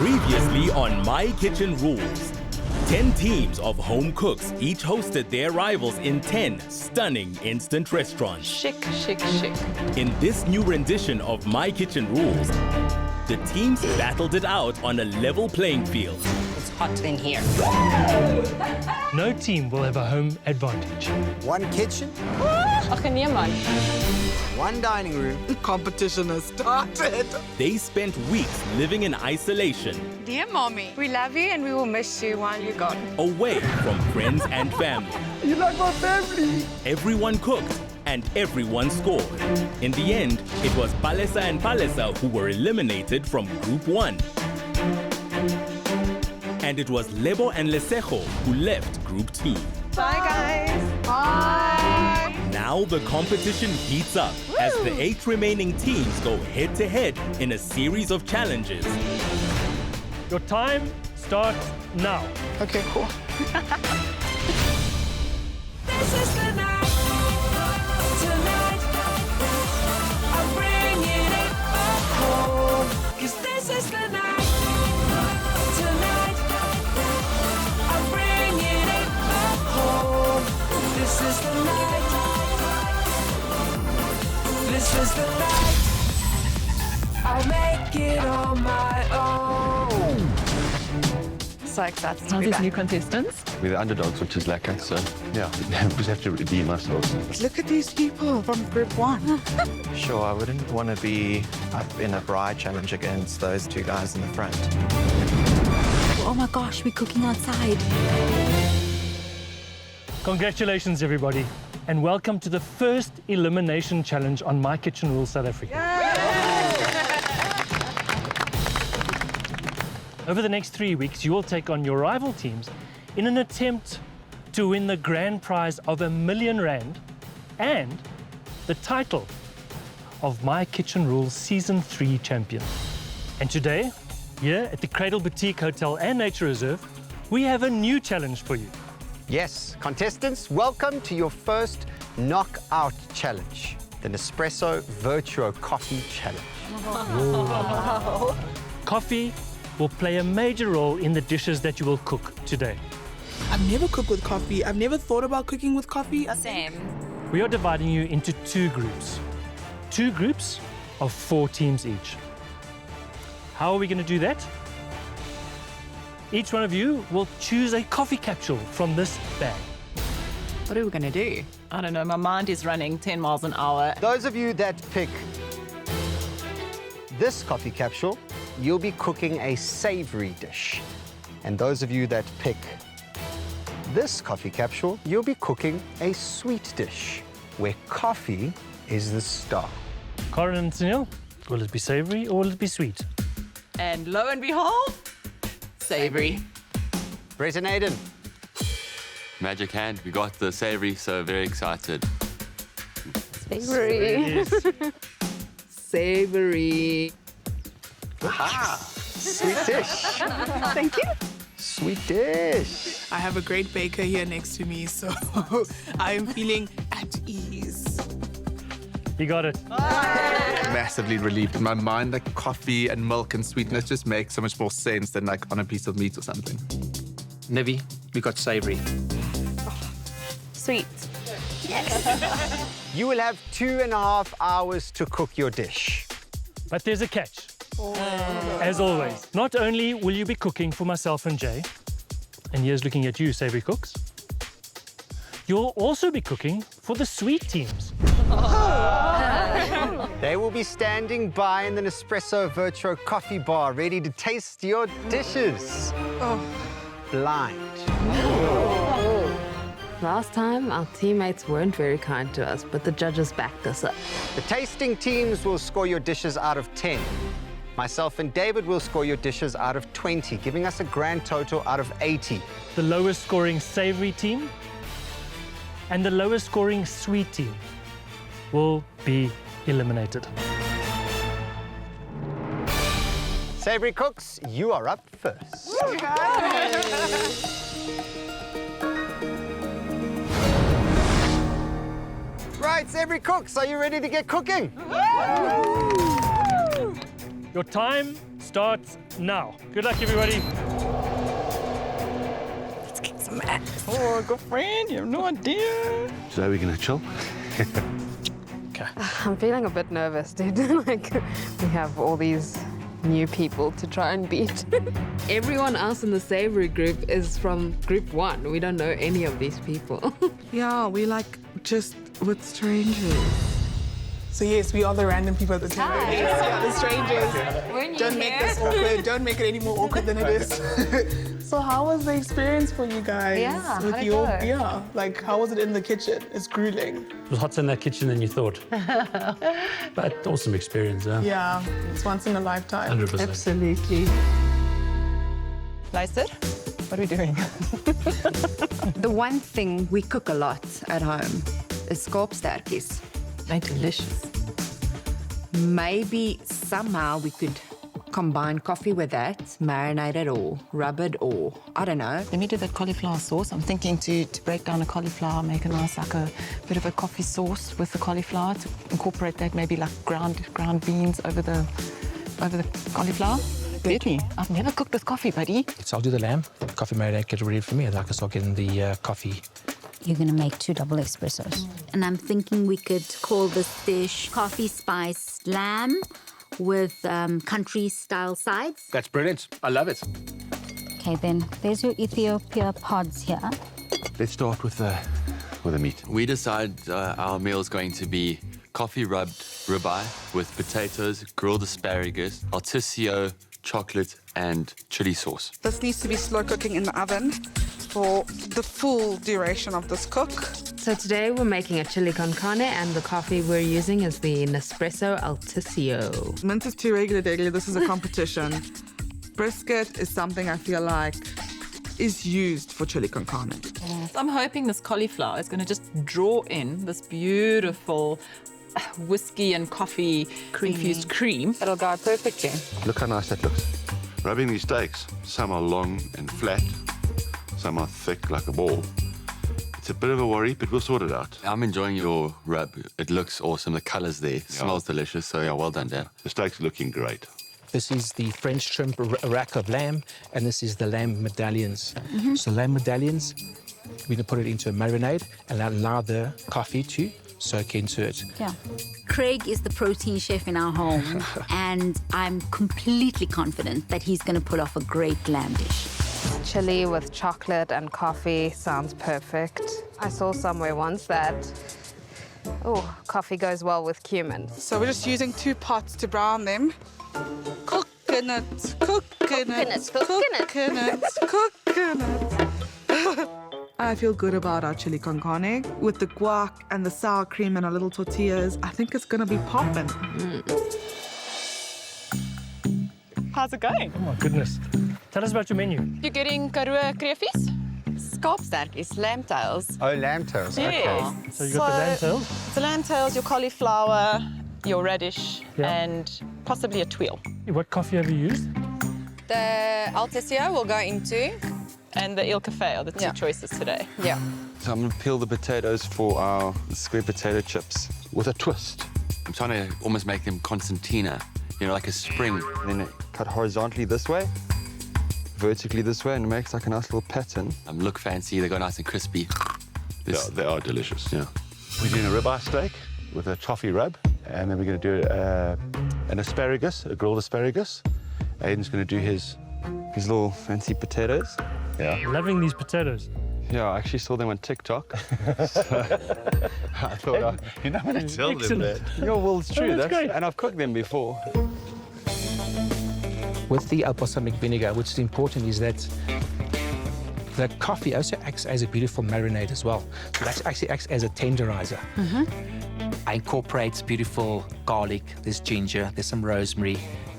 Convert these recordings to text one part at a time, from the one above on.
Previously on My Kitchen Rules, 10 teams of home cooks each hosted their rivals in 10 stunning instant restaurants. Chic, chic, chic. In this new rendition of My Kitchen Rules, the teams battled it out on a level playing field. It's hot in here. No team will have a home advantage. One kitchen, Ach nee man. one dining room. Competition has started. They spent weeks living in isolation, Dear Mommy, we love you and we will miss you while you're gone. away from friends and family. You're like my family. Everyone cooked and everyone scored. In the end, it was Palesa and Palesa who were eliminated from Group 1. And it was Lebo and Lesejo who left Group 2. Bye, guys. Bye. Now the competition heats up as the 8 remaining teams go head-to-head in a series of challenges. Your time starts now. Okay, cool. This is the night. Tonight, I'm bringing it back home. 'Cause this is the night. Tonight, I'm bringing it back home. This is the night. This is the night. I'll make it on my own. So excited to Are be these back. new contestants? We're the underdogs, which is lekker, so yeah, we just have to redeem ourselves. Look at these people from Group 1. Sure, I wouldn't want to be up in a bride challenge against those two guys in the front. Oh my gosh, we're cooking outside. Congratulations, everybody, and welcome to the first elimination challenge on My Kitchen Rules South Africa. Over the next 3 weeks, you will take on your rival teams in an attempt to win the grand prize of R1 million and the title of My Kitchen Rules Season 3 champion. And today, here at the Cradle Boutique Hotel and Nature Reserve, we have a new challenge for you. Yes, contestants, welcome to your first knockout challenge, the Nespresso Virtuo Coffee Challenge. Coffee will play a major role in the dishes that you will cook today. I've never cooked with coffee. I've never thought about cooking with coffee. Same. We are dividing you into 2 groups. 2 groups of 4 teams each. How are we going to do that? Each one of you will choose a coffee capsule from this bag. What are we going to do? I don't know, my mind is running 10 miles an hour. Those of you that pick this coffee capsule, you'll be cooking a savory dish. And those of you that pick this coffee capsule, you'll be cooking a sweet dish, where coffee is the star. Corin and Sunil, will it be savory or will it be sweet? And lo and behold, savory. Brett and Aiden, Magic hand, we got the savory, so very excited. Savory. Savory. sweet dish. Thank you. Sweet dish. I have a great baker here next to me, so I am feeling at ease. You got it. Massively relieved in my mind. Like coffee and milk and sweetness just make so much more sense than like on a piece of meat or something. Nivi, we got savory. Sweet. You will have 2.5 hours to cook your dish. But there's a catch. As always, not only will you be cooking for myself and Jay, and here's looking at you, Savory Cooks, you'll also be cooking for the sweet teams. They will be standing by in the Nespresso Virtuo coffee bar, ready to taste your dishes. Blind. Last time, our teammates weren't very kind to us, but the judges backed us up. The tasting teams will score your dishes out of 10. Myself and David will score your dishes out of 20, giving us a grand total out of 80. The lowest scoring savory team and the lowest scoring sweet team will be eliminated. Savory Cooks, you are up first. Right, Savory Cooks, are you ready to get cooking? Your time starts now. Good luck, everybody. Oh, good friend, you have no idea. So we're going to chill? I'm feeling a bit nervous, dude. Like, we have all these new people to try and beat. Everyone else in the Savory group is from group 1. We don't know any of these people. Yeah, we like just with strangers. So yes, we are the random people at the table. Hi. Yeah, the strangers. When Don't you make here? this awkward. Don't make it any more awkward than it is. So how was the experience for you guys? Yeah, how'd with it your go? yeah, like how was it in the kitchen? It's grueling. It was hotter in that kitchen than you thought. But awesome experience, huh? Yeah, it's once in a lifetime. 100%. Absolutely. Lyster, what are we doing? The one thing we cook a lot at home is skorpstertjies. They're delicious. Maybe somehow we could combine coffee with that, marinate it or rub it or, I don't know. Let me do that cauliflower sauce. I'm thinking to break down a cauliflower, make a nice like a bit of a coffee sauce with the cauliflower to incorporate that maybe like ground beans over the cauliflower. Beauty. I've never cooked with coffee, buddy. So I'll do the lamb. Coffee marinade, get it ready for me, and I can start getting the coffee. You're going to make 2 double espressos. And I'm thinking we could call this dish coffee spiced lamb with country-style sides. That's brilliant. I love it. Okay, then there's your Ethiopia pods here. Let's start with the meat. We decided our meal is going to be coffee rubbed ribeye with potatoes, grilled asparagus, artiso, chocolate, and chili sauce. This needs to be slow cooking in the oven for the full duration of this cook. So today we're making a chili con carne, and the coffee we're using is the Nespresso Altisio. Mint is too regular daily. This is a competition. Brisket is something I feel like is used for chili con carne. So I'm hoping this cauliflower is going to just draw in this beautiful whiskey and coffee infused cream. It'll go perfectly. Look how nice that looks. Rubbing these steaks, some are long and flat, some are thick like a ball. It's a bit of a worry, but we'll sort it out. I'm enjoying your rub. It looks awesome. The color's there. It smells delicious. So yeah, well done, Dan. The steak's looking great. This is the French shrimp rack of lamb, and this is the lamb medallions. So lamb medallions, we're going to put it into a marinade and allow the coffee to soak into it. Yeah. Craig is the protein chef in our home, and I'm completely confident that he's going to pull off a great lamb dish. Chili with chocolate and coffee sounds perfect. I saw somewhere once that, coffee goes well with cumin. So we're just using 2 pots to brown them. Coconut. I feel good about our chili con carne. With the guac and the sour cream and our little tortillas, I think it's gonna be popping. How's it going? Oh my goodness. Tell us about your menu. You're getting karoo kreefies? Skorpstertjies, lamb tails. Oh, lamb tails. Yeah. So you got the lamb tails? The lamb tails, your cauliflower, your radish, and possibly a tuile. What coffee have you used? The Altisio will go into. And the Il Cafe are the 2 choices today. Yeah. So I'm going to peel the potatoes for our square potato chips with a twist. I'm trying to almost make them concertina, you know, like a spring. And then cut horizontally this way, vertically this way, and it makes like a nice little pattern. Look fancy, they go nice and crispy. Yeah, they are delicious. Yeah. We're doing a ribeye steak with a toffee rub, and then we're going to do an asparagus, a grilled asparagus. Aiden's going to do his little fancy potatoes. Yeah. Loving these potatoes. Yeah, I actually saw them on TikTok. So I thought, you're not going to tell them that. Yeah, well, it's true. that's great. And I've cooked them before. With the balsamic vinegar, which is important, is that the coffee also acts as a beautiful marinade as well. So that actually acts as a tenderizer. I incorporate beautiful garlic, there's ginger, there's some rosemary,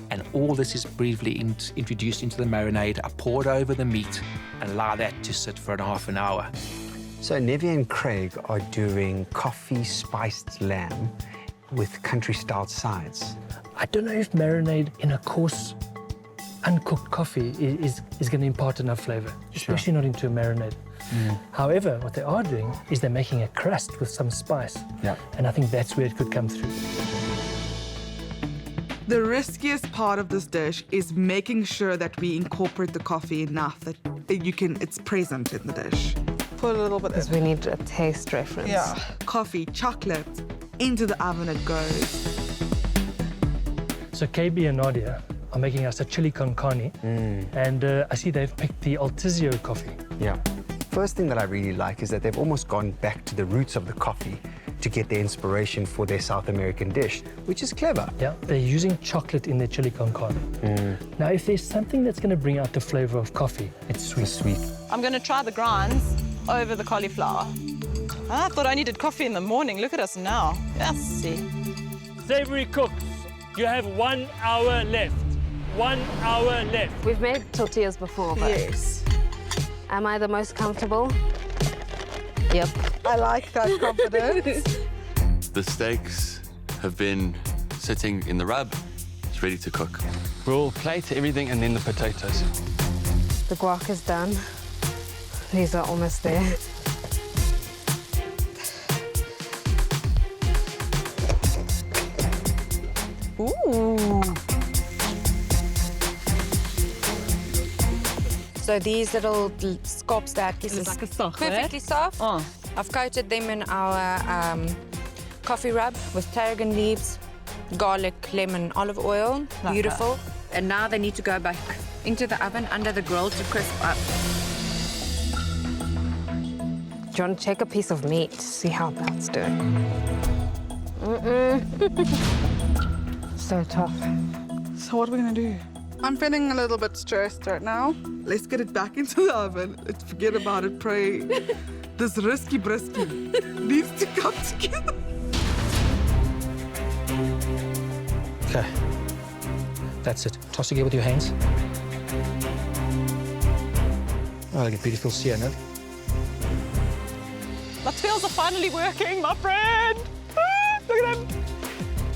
and all this is briefly introduced into the marinade. I pour it over the meat and allow that to sit for half an hour. So Nevia and Craig are doing coffee spiced lamb with country-style sides. I don't know if marinade in a coarse, uncooked coffee is going to impart enough flavor, especially not into a marinade. However, what they are doing is they're making a crust with some spice. Yeah. And I think that's where it could come through. The riskiest part of this dish is making sure that we incorporate the coffee enough that it's present in the dish. Put a little bit Because we need a taste reference. Yeah. Coffee, chocolate, into the oven it goes. So KB and Nadia are making us a chili con carne, and I see they've picked the Altizio coffee. Yeah. First thing that I really like is that they've almost gone back to the roots of the coffee to get their inspiration for their South American dish, which is clever. Yeah, they're using chocolate in their chili con carne. Now, if there's something that's going to bring out the flavour of coffee, it's sweet. Sweet. I'm going to try the grinds over the cauliflower. I thought I needed coffee in the morning. Look at us now. Yes, see. Savory cooks, you have 1 hour left. 1 hour left. We've made tortillas before, but Yes. am I the most comfortable? Yep. I like that confidence. The steaks have been sitting in the rub. It's ready to cook. We'll plate everything and then the potatoes. The guac is done. These are almost there. Ooh. So these little skorpstaartjies is Like a soft, perfectly soft. Oh. I've coated them in our coffee rub with tarragon leaves, garlic, lemon, olive oil. Like Beautiful. And now they need to go back into the oven under the grill to crisp up. Do you want to check a piece of meat, see how that's doing? So tough. So what are we gonna do? I'm feeling a little bit stressed right now. Let's get it back into the oven. Let's forget about it, pray. This risky brisky needs to come together. Okay. That's it. Toss together with your hands. Oh, look at beautiful sear, no? My twirls are finally working, my friend. Look at them.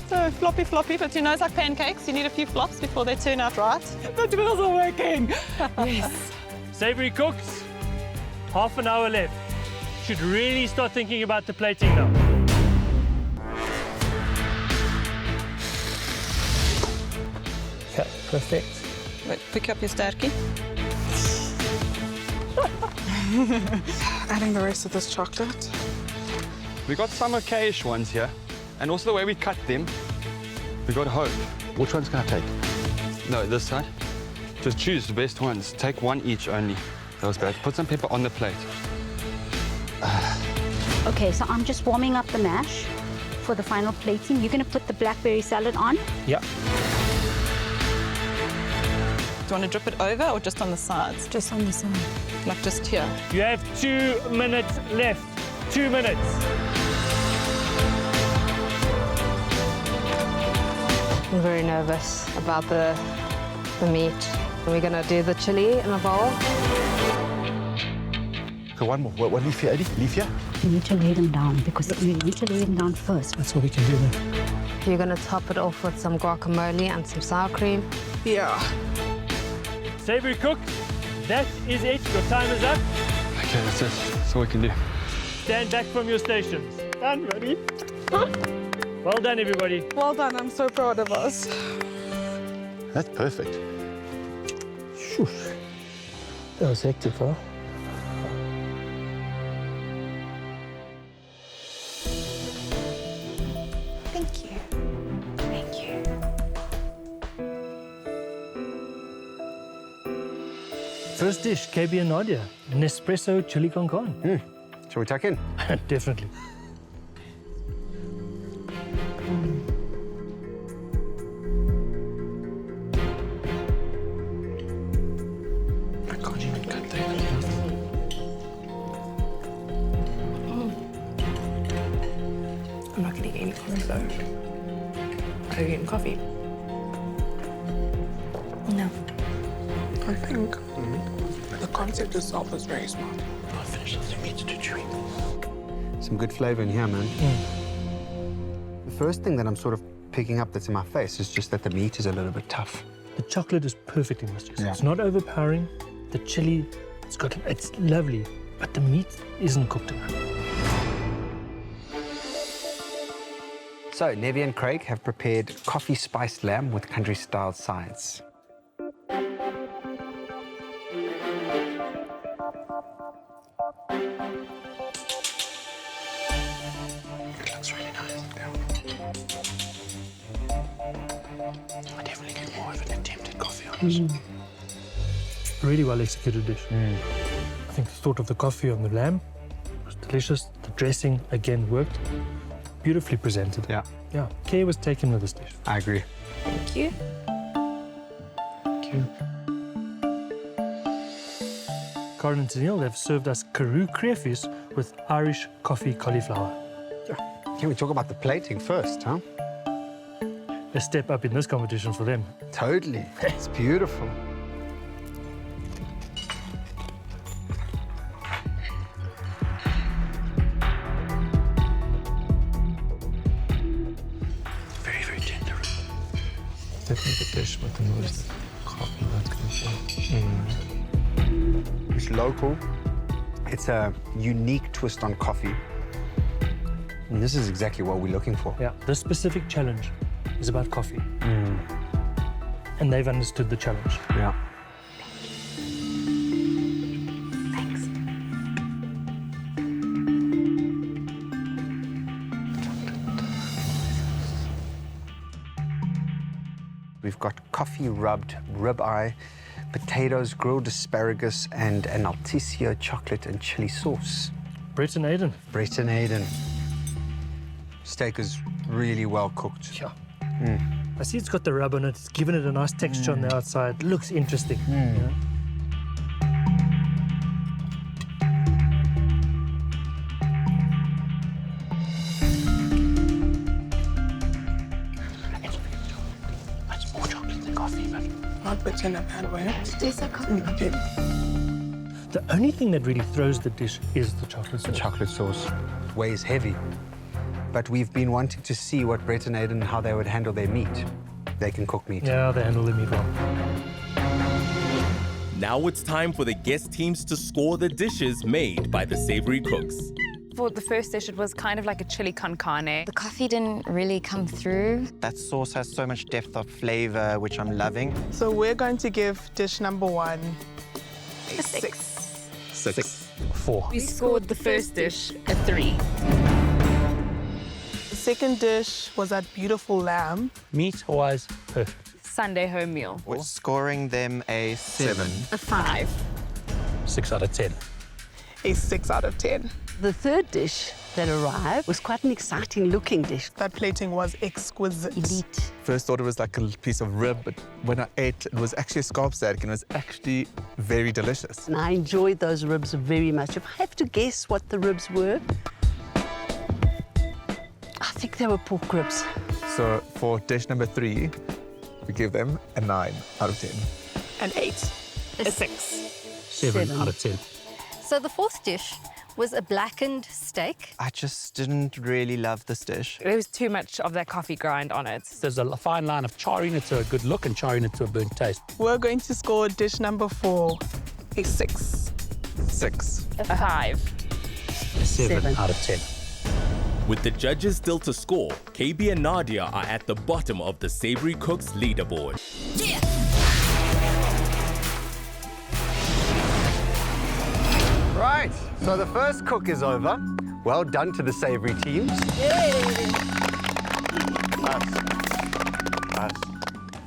So floppy, floppy, but you know, it's like pancakes. You need a few flops before they turn out right. The twirls are working. Yes. Savory cooks, half an hour left. Should really start thinking about the plating now. Okay, perfect. Wait, pick up your sterkie. Adding the rest of this chocolate. We got some okayish ones here, and also the way we cut them, we got hope. Which one's going to take? No, this side. Just choose the best ones. Take one each only. That was bad. Put some pepper on the plate. Okay, so I'm just warming up the mash for the final plating. You're going to put the blackberry salad on. Yeah. Do you want to drip it over or just on the sides? Just on the side. Like just here. You have 2 minutes left. 2 minutes. I'm very nervous about the meat. We're gonna do the chili in a bowl. Okay, one more. What leaf here, Eddie? Leaf here? You need to lay them down because you need to lay them down first. That's what we can do then. You're gonna top it off with some guacamole and some sour cream. Yeah. Savory cook, that is it. Your time is up. Okay, that's it. That's all we can do. Stand back from your stations. Done, ready? Well done, everybody. Well done. I'm so proud of us. That's perfect. Shoosh. That was hectic, huh? Thank you. Thank you. First dish, KB and Nadia. Nespresso chili con carne. Shall we tuck in? Definitely. I can't even cut that. I'm not getting any coffee though. Are you getting coffee? No. I think the concept itself is very smart. I'll finish this. It means to chew. Some good flavor in here, man. The first thing that I'm sort of picking up that's in my face is just that the meat is a little bit tough. The chocolate is perfect in this dish. Yeah. It's not overpowering. The chili, it's lovely, but the meat isn't cooked enough. So, Nevi and Craig have prepared coffee spiced lamb with country-style sides. It looks really nice. I definitely get more of an attempted coffee on this. Really well executed dish. I think the thought of the coffee on the lamb was delicious. The dressing, again, worked. Beautifully presented. Yeah. Yeah, care was taken with this dish. I agree. Thank you. Thank you. Karen and Tennille have served us Karoo crayfish with Irish coffee cauliflower. Can we talk about the plating first, huh? A step up in this competition for them. Totally. It's beautiful. Very, very tender. Definitely the dish with the most coffee that's It's local. It's a unique twist on coffee. And this is exactly what we're looking for. Yeah, this specific challenge is about coffee. And they've understood the challenge. Yeah. Thanks. We've got coffee-rubbed ribeye, potatoes, grilled asparagus, and an Alticio chocolate and chili sauce. Brett and Aidan. Brett and Aidan. Steak is really well cooked. Yeah. I see it's got the rub on it. It's given it a nice texture on the outside. Looks interesting. Yeah. That's more chocolate than coffee, but Not bitter in a bad way. Tastes like coffee. The only thing that really throws the dish is the chocolate sauce. Chocolate sauce weighs heavy. But we've been wanting to see what Brett and Aidan, how they would handle their meat. They can cook meat. Yeah, they handle the meat well. Now it's time for the guest teams to score the dishes made by the Savory cooks. For the first dish, it was kind of like a chili con carne. The coffee didn't really come through. That sauce has so much depth of flavor, which I'm loving. So we're going to give dish number 1 a 6. 6. 4. We scored the first dish a 3. The second dish was that beautiful lamb. Meat-wise, perfect. Sunday home meal. We're scoring them a 7. A 5. 6 out of 10. A 6 out of 10. The third dish that arrived was quite an exciting looking dish. That plating was exquisite. Elite. First thought it was like a piece of rib, but when I ate, it was actually a skalpsterk and it was actually very delicious. And I enjoyed those ribs very much. If I have to guess what the ribs were, I think they were pork ribs. So for dish number 3, we give them a 9 out of 10. An 8. A 6. 7 out of 10. So the fourth dish was a blackened steak. I just didn't really love this dish. There was too much of that coffee grind on it. There's a fine line of charring it to a good look and charring it to a burnt taste. We're going to score dish number 4 a 6. 6. A 5. 7 out of 10. With the judges still to score, KB and Nadia are at the bottom of the Savory Cooks leaderboard. Right, so the first cook is over. Well done to the Savory teams.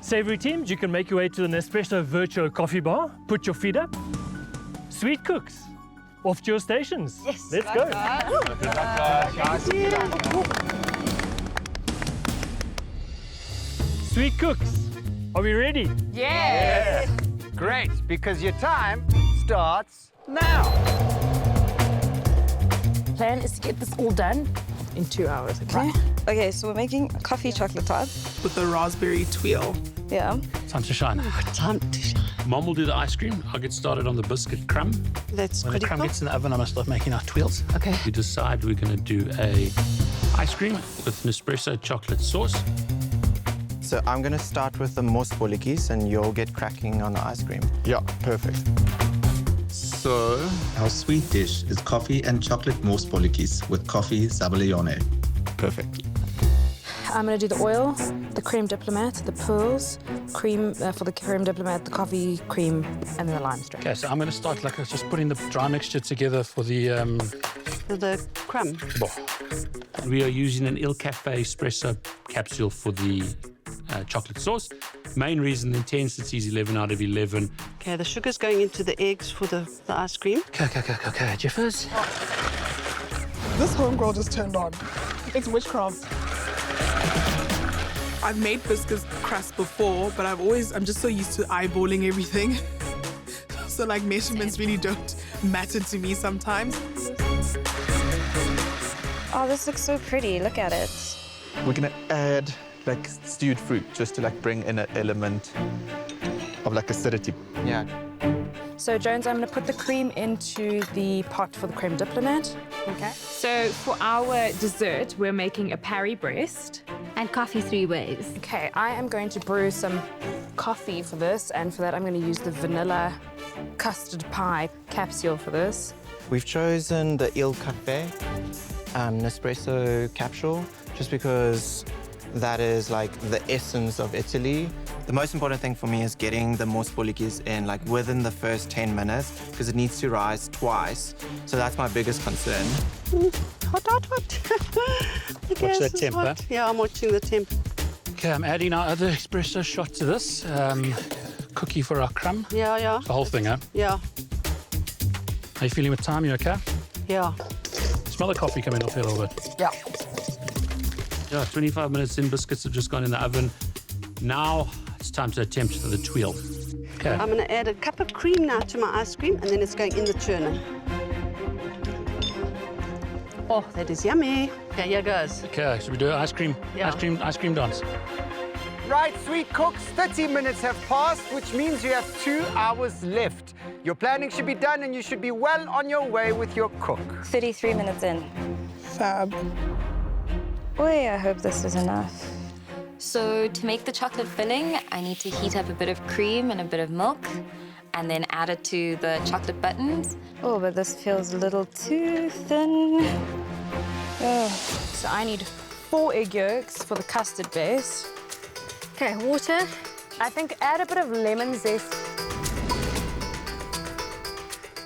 Savory teams, you can make your way to the Nespresso virtual coffee bar. Put your feet up. Sweet cooks, off to your stations. Yes. Let's go. Sweet cooks, are we ready? Yes. Great, because your time starts now. Plan is to get this all done in 2 hours. Okay. Okay, so we're making a coffee chocolate tart. With the raspberry twirl. Yeah. Time to shine. Time to shine. Mom will do the ice cream. I'll get started on the biscuit crumb. That's When the critical. crumb gets in the oven, I must start making our twirls. Okay. We decide we're going to do a ice cream with Nespresso chocolate sauce. So I'm going to start with the mousse bolletjies and you'll get cracking on the ice cream. Yeah, perfect. So, our sweet dish is coffee and chocolate mousse bolletjies with coffee zabaglione. Perfect. I'm going to do the oil, the creme diplomat, the pearls, cream for the creme diplomat, the coffee cream, and then the lime strip. Okay, so I'm going to start like just putting the dry mixture together for the crumb. We are using an Il Cafe espresso capsule for the chocolate sauce. Main reason, the intensity is 11 out of 11. Okay, the sugar's going into the eggs for the ice cream. Okay, Jeffers. This homegirl just turned on. It's witchcraft. I've made biscuits crust before, but I'm just so used to eyeballing everything. So like measurements really don't matter to me sometimes. Oh, this looks so pretty. Look at it. We're gonna add like stewed fruit just to like bring in an element of like acidity. Yeah. So Jones, I'm going to put the cream into the pot for the creme diplomat. Okay. So for our dessert, we're making a Paris breast. And coffee 3 ways. Okay, I am going to brew some coffee for this, and for that I'm going to use the vanilla custard pie capsule for this. We've chosen the Il Cafe Nespresso capsule just because that is like the essence of Italy. The most important thing for me is getting the moussepolikis in like within the first 10 minutes because it needs to rise twice. So that's my biggest concern. Hot. Watch that temp, huh? Yeah, I'm watching the temp. Okay, I'm adding our other espresso shot to this. Cookie for our crumb. Yeah. The whole thing, huh? Yeah. How you feeling with time? You okay? Yeah. Smell the coffee coming off here a little bit. Yeah. Yeah, 25 minutes in, biscuits have just gone in the oven. Now it's time to attempt the twirl. Okay. I'm going to add a cup of cream now to my ice cream, and then it's going in the churner. Oh, that is yummy. Okay, here goes. Okay, should we do ice cream? Yeah. Ice cream dance. Right, sweet cooks, 30 minutes have passed, which means you have 2 hours left. Your planning should be done and you should be well on your way with your cook. 33 minutes in. Fab. Boy, I hope this is enough. So to make the chocolate filling, I need to heat up a bit of cream and a bit of milk and then add it to the chocolate buttons. Oh, but this feels a little too thin. Oh. So I need 4 egg yolks for the custard base. Okay, water. I think add a bit of lemon zest.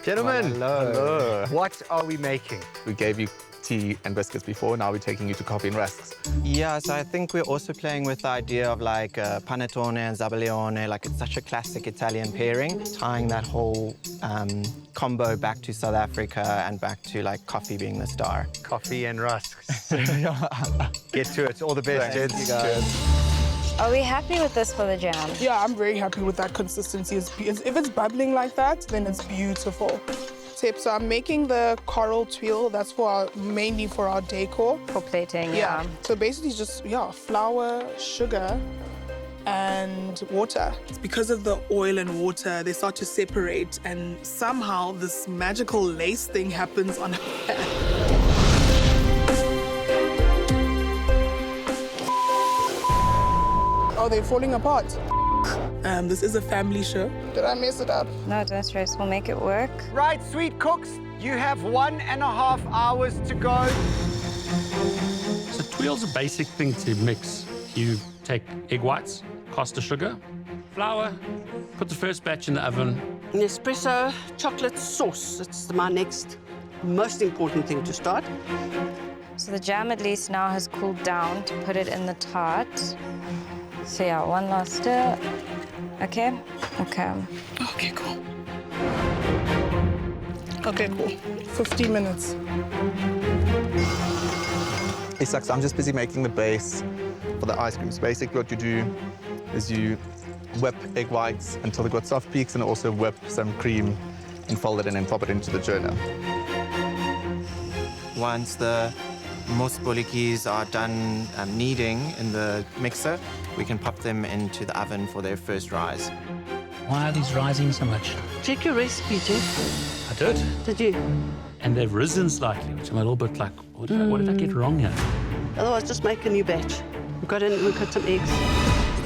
Gentlemen, Hello. What are we making? We gave you tea and biscuits before, now we're taking you to coffee and rusks. Yeah, so I think we're also playing with the idea of like panettone and zabaione, like it's such a classic Italian pairing, tying that whole combo back to South Africa and back to like coffee being the star. Coffee and rusks. Get to it. All the best, gents. Are we happy with this for the jam? Yeah, I'm very happy with that consistency. If it's bubbling like that, then it's beautiful. So I'm making the coral tuile. That's mainly for our decor. For plating, yeah. So basically just, flour, sugar, and water. It's because of the oil and water, they start to separate, and somehow this magical lace thing happens on Oh, they're falling apart. This is a family show. Did I mess it up? No, don't stress. We'll make it work. Right, sweet cooks, you have 1.5 hours to go. So twirl's a basic thing to mix. You take egg whites, caster sugar, flour, put the first batch in the oven. Nespresso chocolate sauce. It's my next most important thing to start. So the jam at least now has cooled down to put it in the tart. So yeah, one last stir. Okay? Okay. Okay, cool. Okay, cool. 15 minutes. Hey, Saks, I'm just busy making the base for the ice cream. So basically what you do is you whip egg whites until they've got soft peaks and also whip some cream and fold it in and pop it into the churner. Once the moussepolikis are done kneading in the mixer, we can pop them into the oven for their first rise. Why are these rising so much? Check your recipe, Jeff. I did. Did you? And they've risen slightly, which I'm a little bit like, what did I get wrong here? Otherwise, just make a new batch. We've got some eggs.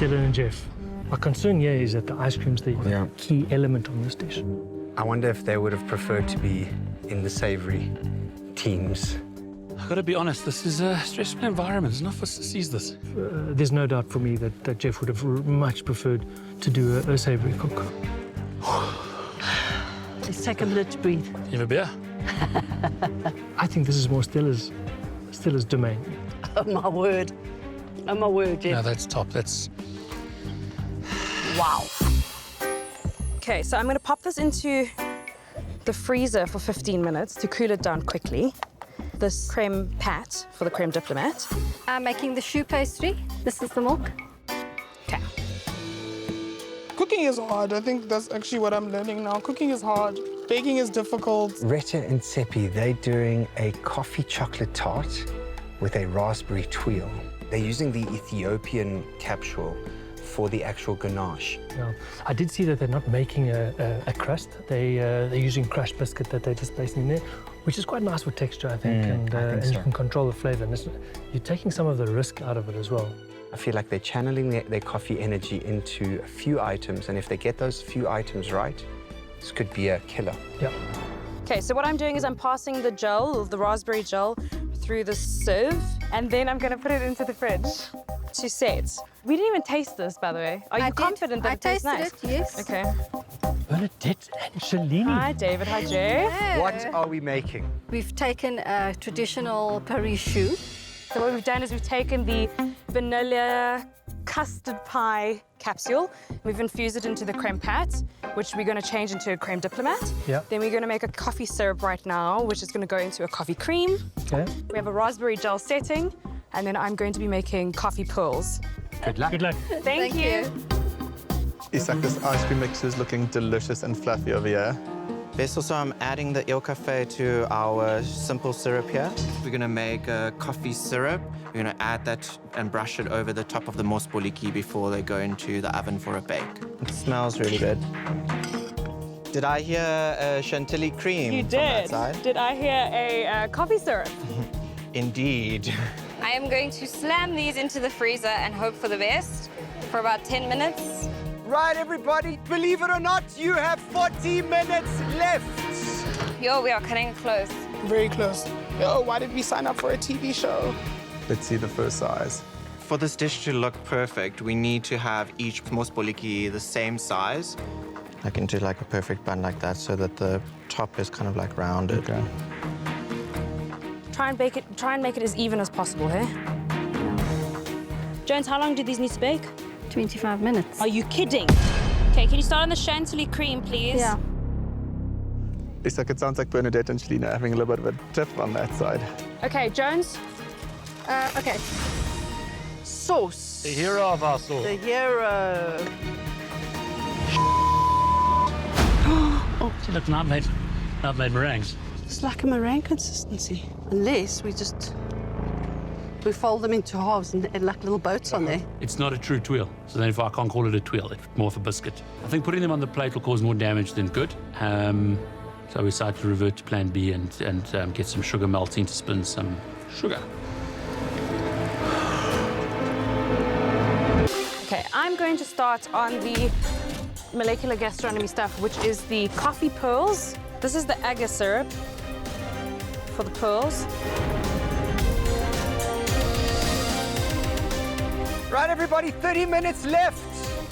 Dylan and Jeff, my concern here is that the ice cream's the key element on this dish. I wonder if they would have preferred to be in the savory teams. Got to be honest, this is a stressful environment. It's not for sissies, this. There's no doubt for me that Jeff would have much preferred to do a savoury cook. Let's take a minute to breathe. You have a beer? I think this is more Stella's domain. Oh, my word. Oh, my word, Jeff. No, that's top. That's... Wow. Okay, so I'm going to pop this into the freezer for 15 minutes to cool it down quickly. This creme pat for the creme diplomat. I'm making the choux pastry. This is the milk. Okay. Cooking is hard. I think that's actually what I'm learning now. Cooking is hard. Baking is difficult. Retta and Seppi, they're doing a coffee chocolate tart with a raspberry twirl. They're using the Ethiopian capsule for the actual ganache. Yeah. I did see that they're not making a crust. They're using crushed biscuit that they're just placing in there, which is quite nice for texture, I think, and you can control the flavour. And you're taking some of the risk out of it as well. I feel like they're channeling their coffee energy into a few items, and if they get those few items right, this could be a killer. Yeah. Okay, so what I'm doing is I'm passing the gel, the raspberry gel, through the sieve, and then I'm going to put it into the fridge to set. We didn't even taste this, by the way. Are you confident that it tastes nice? I tasted it, yes. Okay. Bernadette and Shalini. Hi, David. Hi, Jay. What are we making? We've taken a traditional Paris choux. So what we've done is we've taken the vanilla custard pie capsule. We've infused it into the creme pat, which we're going to change into a creme diplomat. Yeah. Then we're going to make a coffee syrup right now, which is going to go into a coffee cream. Okay. We have a raspberry gel setting, and then I'm going to be making coffee pearls. Good luck. Good luck. Thank you. Isak, this ice cream mix is looking delicious and fluffy over here. Best also, I'm adding the Il Cafe to our simple syrup here. We're gonna make a coffee syrup. We're gonna add that and brush it over the top of the mousse boliki before they go into the oven for a bake. It smells really good. Did I hear chantilly cream You from that did. side? Did I hear a coffee syrup? Indeed. I am going to slam these into the freezer and hope for the best for about 10 minutes. Right, everybody, believe it or not, you have 40 minutes left. Yo, we are cutting it close. Very close. Oh, why did we sign up for a TV show? Let's see the first size. For this dish to look perfect, we need to have each mousse boliki the same size. I can do like a perfect bun like that so that the top is kind of like rounded. Okay. Try and make it as even as possible, hey? Jones, how long do these need to bake? 25 minutes. Are you kidding? Okay, can you start on the chantilly cream, please? Yeah. Isak, it sounds like Bernadette and Shalini are having a little bit of a tip on that side. Okay, Jones. Okay. Sauce. The hero of our sauce. The hero. Oh, see, look, now I've made meringues. It's like a meringue consistency. Unless we fold them into halves and like little boats on there. It's not a true twirl, so therefore I can't call it a twirl. It's more of a biscuit. I think putting them on the plate will cause more damage than good. So we decided to revert to plan B and get some sugar melting to spin some sugar. Okay, I'm going to start on the molecular gastronomy stuff, which is the coffee pearls. This is the agar syrup for the pearls. Right, everybody, 30 minutes left.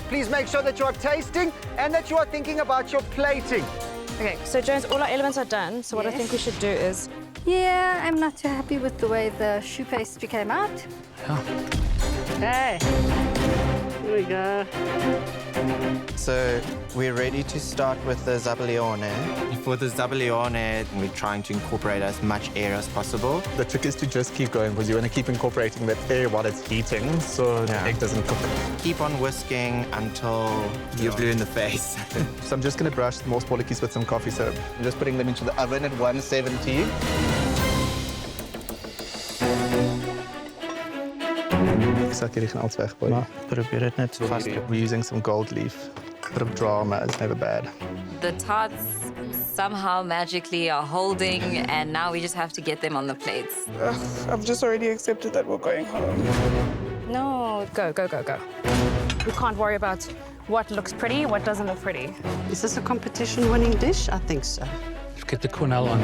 Please make sure that you are tasting and that you are thinking about your plating. Okay, so Jones, all our elements are done. So what I think we should do is... Yeah, I'm not too happy with the way the choux pastry came out. Okay. Here we go. So we're ready to start with the zabalione. For the zabalione, we're trying to incorporate as much air as possible. The trick is to just keep going because you want to keep incorporating that air while it's heating so the egg doesn't cook. Keep on whisking until you're blue in the face. So I'm just going to brush the mousse bolikis with some coffee syrup. I'm just putting them into the oven at 170. Ek hierdie gaan alles weggooi. Probeer dit net so vas. We're using some gold leaf. Bit of drama is never bad. The tarts somehow magically are holding, and now we just have to get them on the plates. I've just already accepted that we're going home. No, go, go, go, go. We can't worry about what looks pretty, what doesn't look pretty. Is this a competition-winning dish? I think so. Get the quenelle on.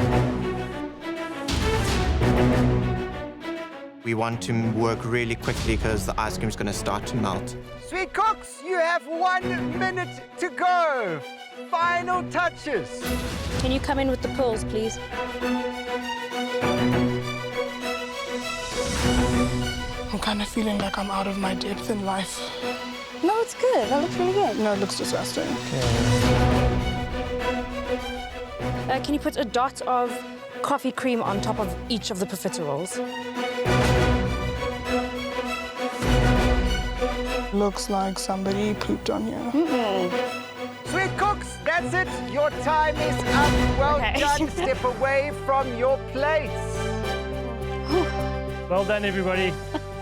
We want to work really quickly because the ice cream is going to start to melt. Sweet cooks, you have 1 minute to go. Final touches. Can you come in with the pearls, please? I'm kind of feeling like I'm out of my depth in life. No, it's good. That looks really good. No, it looks disgusting. Can you put a dot of coffee cream on top of each of the profiteroles? Looks like somebody pooped on here. Sweet cooks, that's it. Your time is up. Well done. Step away from your plates. Well done, everybody.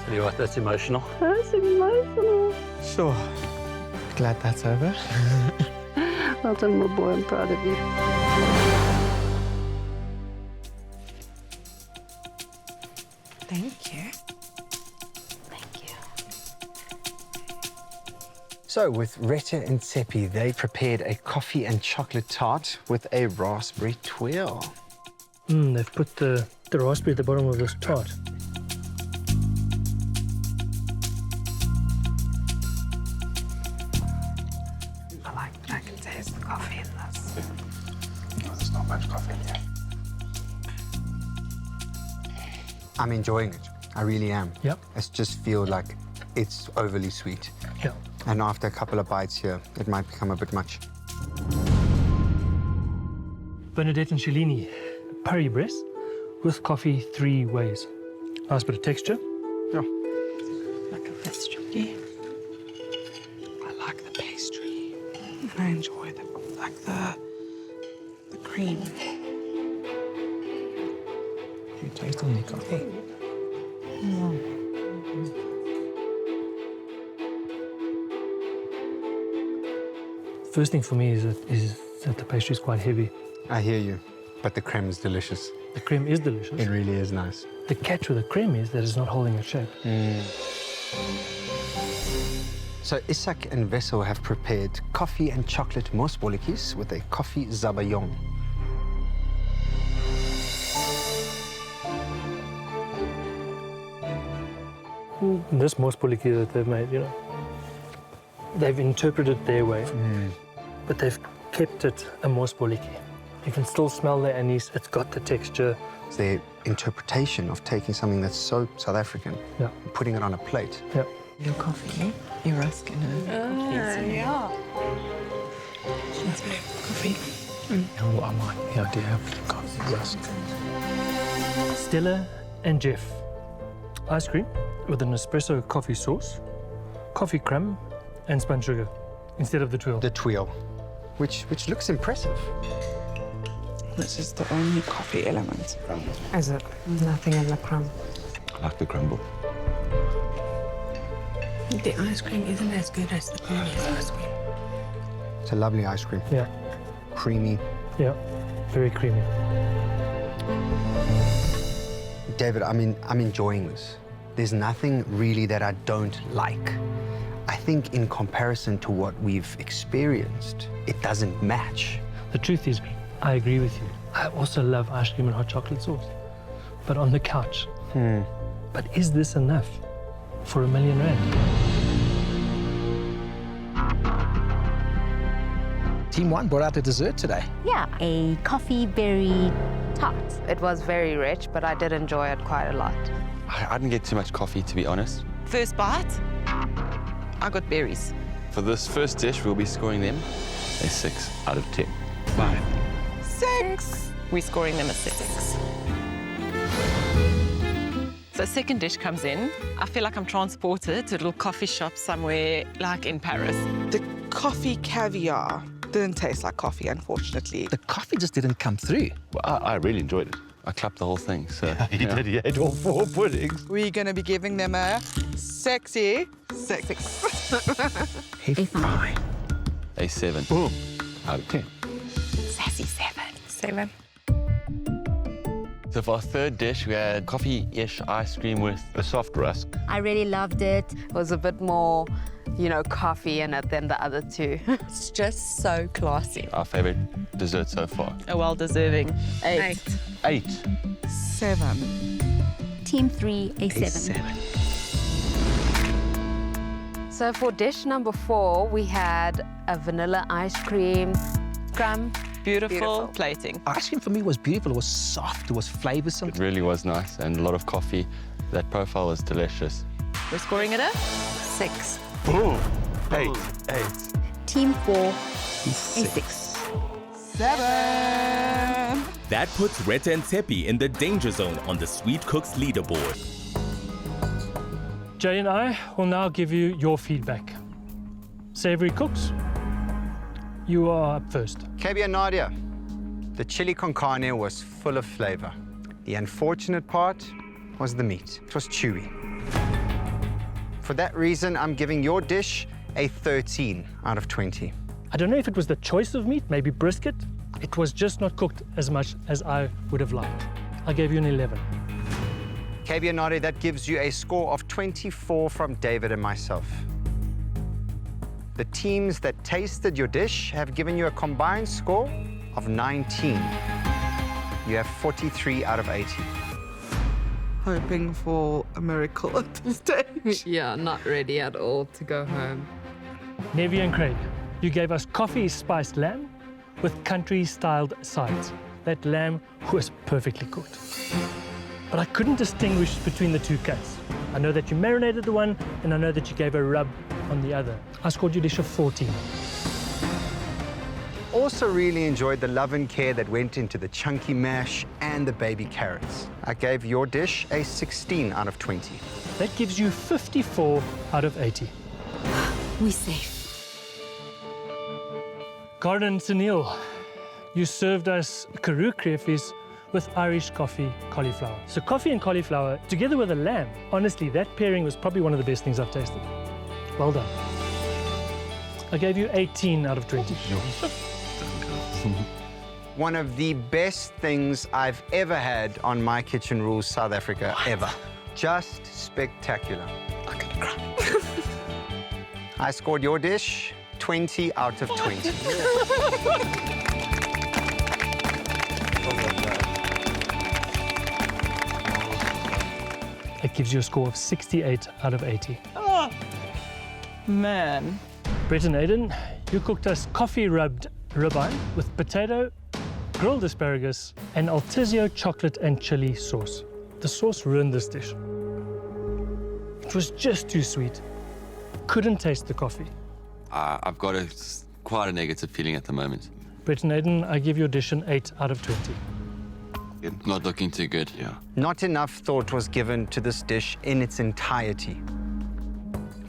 Tell you what, that's emotional. That's emotional. Sure. Glad that's over. Well done, my boy. I'm proud of you. Thank you. So with Retta and Seppi, they prepared a coffee and chocolate tart with a raspberry twirl. They've put the raspberry at the bottom of this tart. I can taste the coffee in this. No, there's not much coffee in here. I'm enjoying it. I really am. Yep. I just feel like it's overly sweet. Yeah. And after a couple of bites here, it might become a bit much. Bernadette and Shalini, curry breast with coffee 3 ways. Nice bit of texture. Yeah. Like a pastry. I like the pastry. And I enjoy the cream. You taste on the coffee. First thing for me is that the pastry is quite heavy. I hear you, but the creme is delicious. The creme is delicious. It really is nice. The catch with the creme is that it's not holding its shape. So Isak and Wessel have prepared coffee and chocolate mosbolletjies with a coffee zabayong. This mosbolletjie that they've made, they've interpreted it their way, but they've kept it a mosbolletjie. You can still smell the anise. It's got the texture. It's their interpretation of taking something that's so South African and putting it on a plate. Yeah. Your coffee, your rusk and yeah. Coffee. Oh, I like the idea of coffee rusk. Stella and Jeff. Ice cream with an espresso coffee sauce, coffee crumb, and spun sugar instead of the twirl. The twirl, which looks impressive. This is the only coffee element. Is it? Nothing in the crumb. I like the crumble. The ice cream isn't as good as the previous ice cream. It's a lovely ice cream. Yeah. Creamy. Yeah, very creamy. David, I'm enjoying this. There's nothing really that I don't like. I think in comparison to what we've experienced, it doesn't match. The truth is, I agree with you. I also love ice cream and hot chocolate sauce, but on the couch. But is this enough for R1 million? Team 1 brought out the dessert today. Yeah, a coffee berry tart. It was very rich, but I did enjoy it quite a lot. I didn't get too much coffee, to be honest. First bite, I got berries. For this first dish, we'll be scoring them a 6 out of 10. 5. 6. We're scoring them a 6. So second dish comes in. I feel like I'm transported to a little coffee shop somewhere like in Paris. The coffee caviar didn't taste like coffee, unfortunately. The coffee just didn't come through. Well, I really enjoyed it. I clapped the whole thing, so... He did, he ate all 4 puddings. We're going to be giving them a sexy 6. A 5. A 7. Boom. Out of 10. Sassy 7. So for our third dish, we had coffee-ish ice cream with a soft rusk. I really loved it. It was a bit more, coffee in it than the other two. It's just so classy. Our favorite dessert so far. A well-deserving 8. 8. 7. Team 3, a 7. So for dish number 4, we had a vanilla ice cream crumb. Beautiful plating. Ice cream for me was beautiful. It was soft. It was flavoursome. It really was nice, and a lot of coffee. That profile was delicious. We're scoring it a 6. Boom. 8. Team 4, a 6. 7. That puts Retta and Tsepi in the danger zone on the Sweet Cooks leaderboard. Jay and I will now give you your feedback. Savory Cooks, you are up first. Kebia Nadia, the chili con carne was full of flavor. The unfortunate part was the meat. It was chewy. For that reason, I'm giving your dish a 13 out of 20. I don't know if it was the choice of meat, maybe brisket. It was just not cooked as much as I would have liked. I gave you an 11. Kebia Nadia, that gives you a score of 24 from David and myself. The teams that tasted your dish have given you a combined score of 19. You have 43 out of 80. Hoping for a miracle at this stage. Yeah, not ready at all to go home. Nevi and Craig, you gave us coffee spiced lamb with country-styled sides. That lamb was perfectly cooked. But I couldn't distinguish between the two cuts. I know that you marinated the one, and I know that you gave a rub on the other. I scored your dish a 14. Also really enjoyed the love and care that went into the chunky mash and the baby carrots. I gave your dish a 16 out of 20. That gives you 54 out of 80. We safe. Gordon Sunil, you served us karoo crayfish with Irish coffee cauliflower. So coffee and cauliflower, together with a lamb, honestly, that pairing was probably one of the best things I've tasted. Well done. I gave you 18 out of 20. One of the best things I've ever had on My Kitchen Rules South Africa, ever. Just spectacular. I'm gonna cry. I scored your dish 20 out of 20. It gives you a score of 68 out of 80. Oh, man. Brett and Aiden, you cooked us coffee-rubbed ribeye with potato, grilled asparagus, and Altizio chocolate and chili sauce. The sauce ruined this dish. It was just too sweet. Couldn't taste the coffee. I've got quite a negative feeling at the moment. Brett and Aiden, I give your dish an 8 out of 20. Not looking too good. Yeah. Not enough thought was given to this dish in its entirety.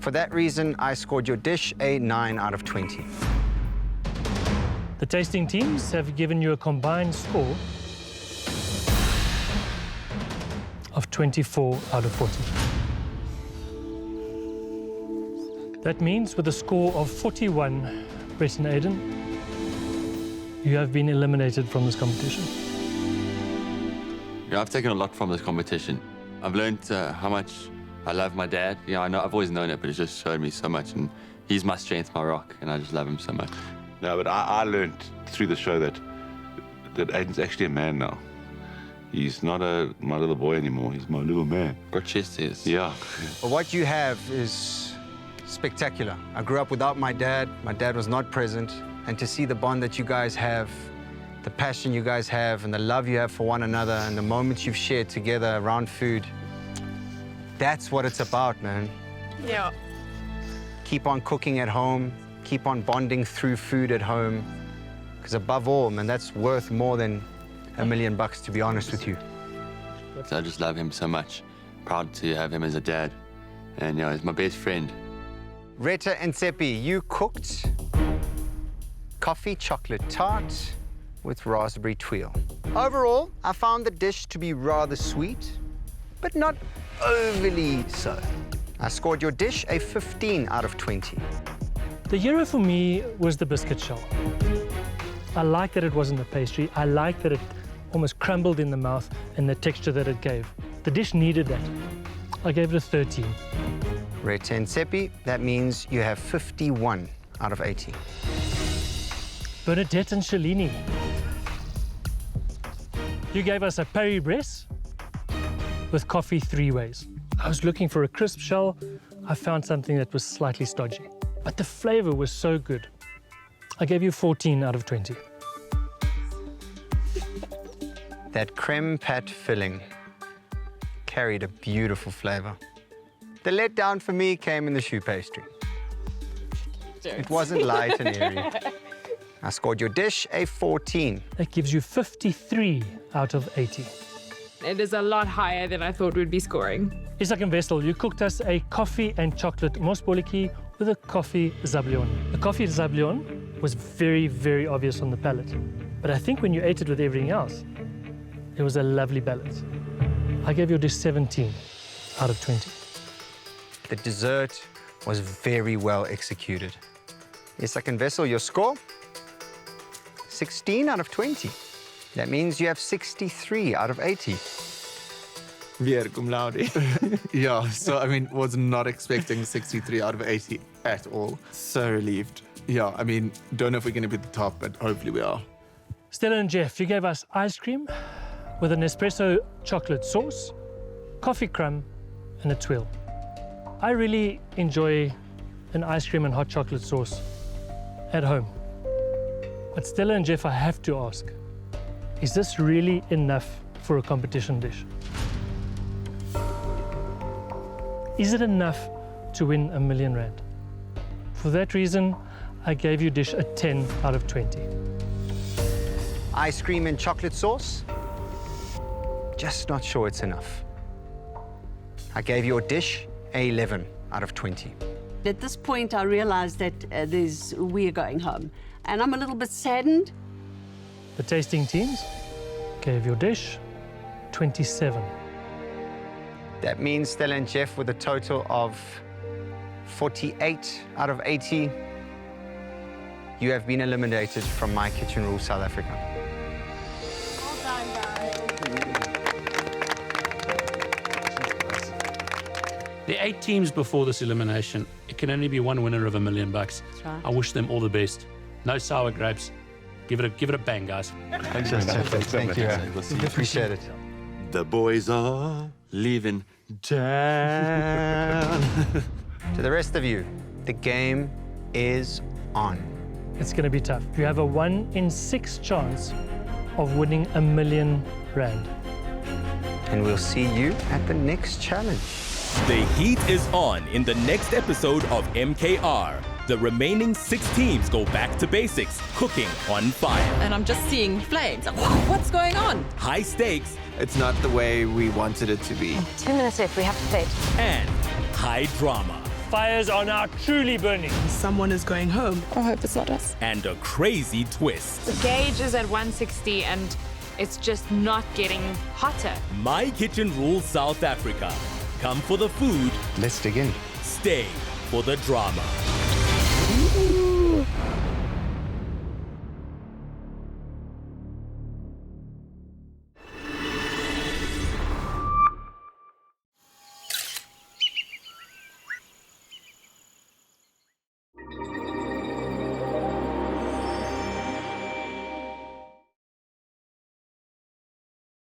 For that reason, I scored your dish a 9 out of 20. The tasting teams have given you a combined score of 24 out of 40. That means with a score of 41, Brett and Aiden, you have been eliminated from this competition. Yeah, I've taken a lot from this competition. I've learned how much I love my dad. Yeah, I know I've always known it, but it just showed me so much, and he's my strength, my rock, and I just love him so much. No, but I learned through the show that Aiden's actually a man now. He's not my little boy anymore. He's my little man. Got chest is. Yeah. But what you have is spectacular. I grew up without my dad. My dad was not present. And to see the bond that you guys have, the passion you guys have, and the love you have for one another, and the moments you've shared together around food, that's what it's about, man. Yeah. Keep on cooking at home. Keep on bonding through food at home. Because above all, man, that's worth more than $1 million, to be honest with you. So I just love him so much. Proud to have him as a dad. And, you know, he's my best friend. Retta and Tsepi, you cooked coffee chocolate tart with raspberry tweel. Overall, I found the dish to be rather sweet, but not overly so. I scored your dish a 15 out of 20. The hero for me was the biscuit shell. I like that it wasn't a pastry. I like that it almost crumbled in the mouth and the texture that it gave. The dish needed that. I gave it a 13. Retta and Tsepi, that means you have 51 out of 80. Bernadette and Shalini, you gave us a Paris Bresse with coffee 3 ways. I was looking for a crisp shell. I found something that was slightly stodgy, but the flavor was so good. I gave you 14 out of 20. That creme pat filling carried a beautiful flavor. The letdown for me came in the choux pastry. It wasn't light and airy. I scored your dish a 14. That gives you 53 out of 80. It is a lot higher than I thought we'd be scoring. Isak and Wessel, you cooked us a coffee and chocolate mosboliki with a coffee zablion. The coffee zablion was very, very obvious on the palate. But I think when you ate it with everything else, it was a lovely balance. I gave your dish 17 out of 20. The dessert was very well executed. Isak and Wessel, your score? 16 out of 20. That means you have 63 out of 80. Weer cum laude. Yeah, so I mean, was not expecting 63 out of 80 at all. So relieved. Yeah, I mean, don't know if we're going to be at the top, but hopefully we are. Stella and Jeff, you gave us ice cream with an espresso chocolate sauce, coffee crumb, and a twirl. I really enjoy an ice cream and hot chocolate sauce at home. But Stella and Jeff, I have to ask, is this really enough for a competition dish? Is it enough to win R1 million? For that reason, I gave you dish a 10 out of 20. Ice cream and chocolate sauce? Just not sure it's enough. I gave your dish a 11 out of 20. At this point, I realized that we're going home. And I'm a little bit saddened. The tasting teams gave your dish 27. That means Stella and Jeff with a total of 48 out of 80. You have been eliminated from My Kitchen Rules South Africa. Well done, guys. The 8 teams before this elimination, it can only be one winner of $1 million. That's right. I wish them all the best. No sour grapes. Give it a bang, guys. Thanks so much. Thank you. We appreciate it. The boys are leaving town. To the rest of you, the game is on. It's going to be tough. You have a 1 in 6 chance of winning R1 million. And we'll see you at the next challenge. The heat is on in the next episode of MKR. The remaining 6 teams go back to basics, cooking on fire. And I'm just seeing flames. What's going on? High stakes. It's not the way we wanted it to be. 2 minutes left, we have to play. And high drama. Fires are now truly burning. Someone is going home. I hope it's not us. And a crazy twist. The gauge is at 160 and it's just not getting hotter. My Kitchen Rules South Africa. Come for the food. Let's dig in. Stay for the drama. Ooh.